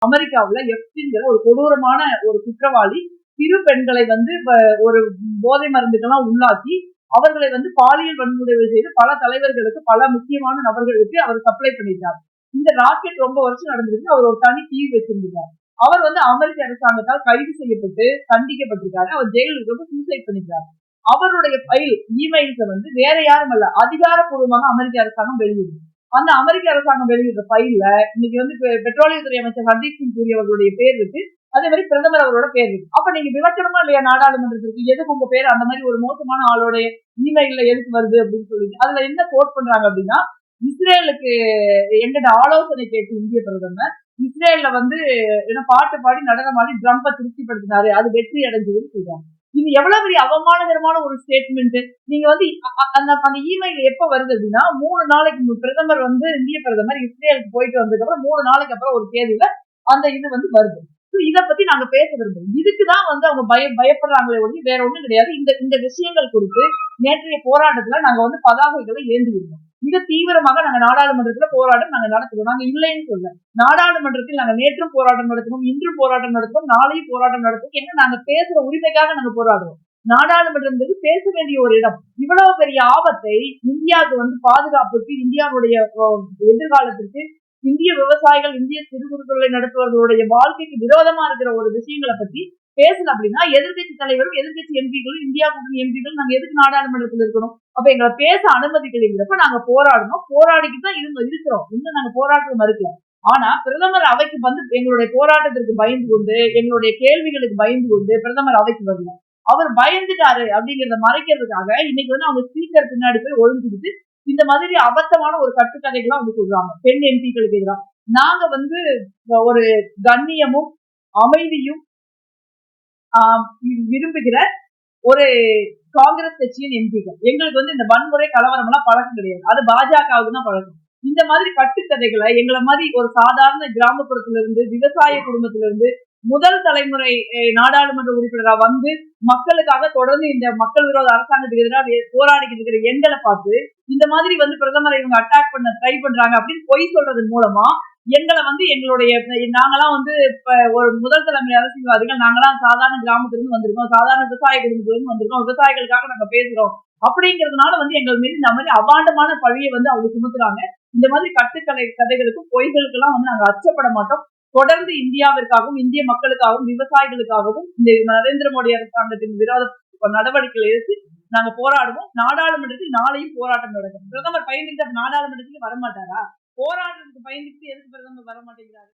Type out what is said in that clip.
அமெரிக்காவுல எப்ஸ்டீன்ங்கிற ஒரு கொடூரமான ஒரு குற்றவாளி சிறு பெண்களை வந்து ஒரு போதை மருந்துக்கெல்லாம் உள்ளாக்கி அவர்களை வந்து பாலியல் வன்முறை செய்து பல தலைவர்களுக்கு பல முக்கியமான நபர்களுக்கு அவர் சப்ளை பண்ணிட்டார். இந்த ராக்கெட் ரொம்ப வருஷம் நடந்திருக்கு. அவர் ஒரு தனி தீர்வு வச்சிருந்தார். அவர் வந்து அமெரிக்க அரசாங்கத்தால் கைது செய்யப்பட்டு தண்டிக்கப்பட்டிருக்காரு. அவர் ஜெயிலுக்கு வந்து சூசைட் பண்ணிட்டார். அவருடைய ஃபைல் இமெயில்ஸை வந்து வேற யாரும் அல்ல, அதிகாரப்பூர்வமாக அமெரிக்க அரசாங்கம் வெளியிடுது. அந்த அமெரிக்க அரசாங்கம் வெளியிட்ட ஃபைல்ல இன்னைக்கு வந்து பெட்ரோலியத்துறை அமைச்சர் ஹர்தீப் சிங் பூரி அவர்களுடைய பேர் இருக்கு. அதே மாதிரி பிரதமர் அவரோட பேர் இருக்கு. அப்ப நீங்க விளக்கணுமா இல்லையா நாடாளுமன்றத்திற்கு எதுக்கு உங்க பேர் அந்த மாதிரி ஒரு மோசமான ஆளோட இமெயில்ல எதுக்கு வருது அப்படின்னு சொல்லிட்டு அதுல என்ன கோட் பண்றாங்க அப்படின்னா, இஸ்ரேலுக்கு எங்கிட்ட ஆலோசனை கேட்டு இந்திய பிரதமர் இஸ்ரேல்ல வந்து என்ன பாட்டு பாடி நடனம் ஆடி ட்ரம்பை திருப்திப்படுத்தினாரு, அது வெற்றி அடைஞ்சதுன்னு சொல்றாங்க. இது எவ்வளவு பெரிய அவமானகரமான ஒரு ஸ்டேட்மெண்ட். நீங்க வந்து அந்த இமெயில் எப்ப வருது அப்படின்னா 3 நாளைக்கு பிரதமர் வந்து இந்திய பிரதமர் இஸ்ரேலுக்கு போயிட்டு வந்ததுக்கு அப்புறம் 3 நாளைக்கு அப்புறம் ஒரு தேதியில அந்த இது வந்து வருது. இத பத்தி நாங்க பேச விரும்புறோம். இதுக்குதான் வந்து அவங்க பயப்படுறாங்களே ஒழிய வேற ஒண்ணும் கிடையாது. இந்த விஷயங்கள் குறித்து நேற்றைய போராட்டத்துல நாங்க வந்து பதாகைகளை ஏந்தி இருந்தோம். மிக தீவிரமாக நாங்க நாடாளுமன்றத்துல போராட்டம் நாங்க நடத்துவோம். நாங்க இல்லைன்னு சொல்ல, நாடாளுமன்றத்தில் நாங்க நேற்றும் போராட்டம் நடத்துவோம், இன்றும் போராட்டம் நடத்துவோம், நாளையும் போராட்டம் நடத்துவோம். ஏன்னா நாங்க பேசுற உரிமைக்காக நாங்க போராடுறோம். நாடாளுமன்றம் பேச வேண்டிய ஒரு இடம். இவ்வளவு பெரிய ஆபத்தை இந்தியாவுக்கு வந்து பாதுகாப்புக்கு, இந்தியாவுடைய எதிர்காலத்திற்கு, இந்திய விவசாயிகள், இந்திய சிறு குறு தொழிலை நடத்துவர்களுடைய வாழ்க்கைக்கு விரோதமா இருக்கிற ஒரு விஷயங்களை பத்தி பேசல அப்படின்னா எதிர்கட்சி தலைவரும் எதிர்கட்சி எம்பிக்களும் இந்தியா கூட்டணி எம்பிக்களும் நாங்க எதுக்கு நாடாளுமன்றத்தில் இருக்கணும்? அப்ப எங்களை பேச அனுமதிக்கிறப்ப நாங்க போராடணும், போராடிக்கிட்டு இருக்கிறோம். இன்னும் நாங்க போராட்டம் மறுக்கல. ஆனா பிரதமர் அவைக்கு வந்து எங்களுடைய போராட்டத்திற்கு பயந்து கொண்டு, எங்களுடைய கேள்விகளுக்கு பயந்து கொண்டு பிரதமர் அவைக்கு வரல. அவர் பயந்துட்டாரு அப்படிங்கிறத மறைக்கிறதுக்காக இன்னைக்கு வந்து அவங்க ஸ்பீக்கர் பின்னாடி போய் ஒழுங்குக்கிட்டு இந்த மாதிரி அபத்தமான ஒரு கட்டுக்கதைகள்லாம் அவங்க சொல்றாங்க பெண் எம்பிக்களுக்கு எதிராக. நாங்க வந்து ஒரு கண்ணியமும் அமைதியும் விரும்புகிற ஒரு காங்கிரஸ் கட்சியின் எம்பிக்கள். எங்களுக்கு வந்து இந்த வன்முறை கலவரம் எல்லாம் பழக்கம் கிடையாது. அது பாஜகவுக்கு தான் பழக்கம். இந்த மாதிரி கட்டுக்கதைகளை எங்களை மாதிரி ஒரு சாதாரண கிராமப்புறத்திலிருந்து விவசாய குடும்பத்திலிருந்து முதல் தலைமுறை நாடாளுமன்ற உறுப்பினரா வந்து மக்களுக்காக தொடர்ந்து இந்த மக்கள் விரோத அரசாங்கத்துக்கு எதிராக போராடிக்கிட்டு இருக்கிற எங்களை பார்த்து இந்த மாதிரி வந்து பிரதமரை இவங்க அட்டாக் பண்ண ட்ரை பண்றாங்க அப்படின்னு பொய் சொல்றது மூலமா எங்களை வந்து எங்களுடைய நாங்கெல்லாம் வந்து ஒரு முதல் தலைமுறை அரசியல்வாதிகள், நாங்கெல்லாம் சாதாரண கிராமத்திலிருந்து வந்திருக்கோம், சாதாரண விவசாய குடும்பத்திலிருந்து வந்திருக்கோம், விவசாயிகளுக்காக நாங்க பேசுறோம் அப்படிங்கிறதுனால வந்து எங்கள் மீது இந்த மாதிரி அபாண்டமான பழியை வந்து அவங்க சுமத்துறாங்க. இந்த மாதிரி கதைகளுக்கும் பொய்களுக்கு எல்லாம் வந்து நாங்க அச்சப்பட மாட்டோம். தொடர்ந்து இந்தியாவிற்காகவும் இந்திய மக்களுக்காகவும் விவசாயிகளுக்காகவும் இந்த நரேந்திர மோடி அரசாங்கத்தின் விரோத நடவடிக்கைகளை எடுத்து நாங்க போராடுவோம். நாடாளுமன்றத்தில் நாளையும் போராட்டம் நடக்கும். பிரதமர் பயந்துட்டு நாடாளுமன்றத்துக்கு வரமாட்டாரா? போராட்டத்துக்கு பயந்துட்டு எதுக்கு பிரதமர் வர மாட்டேங்கிறாரு?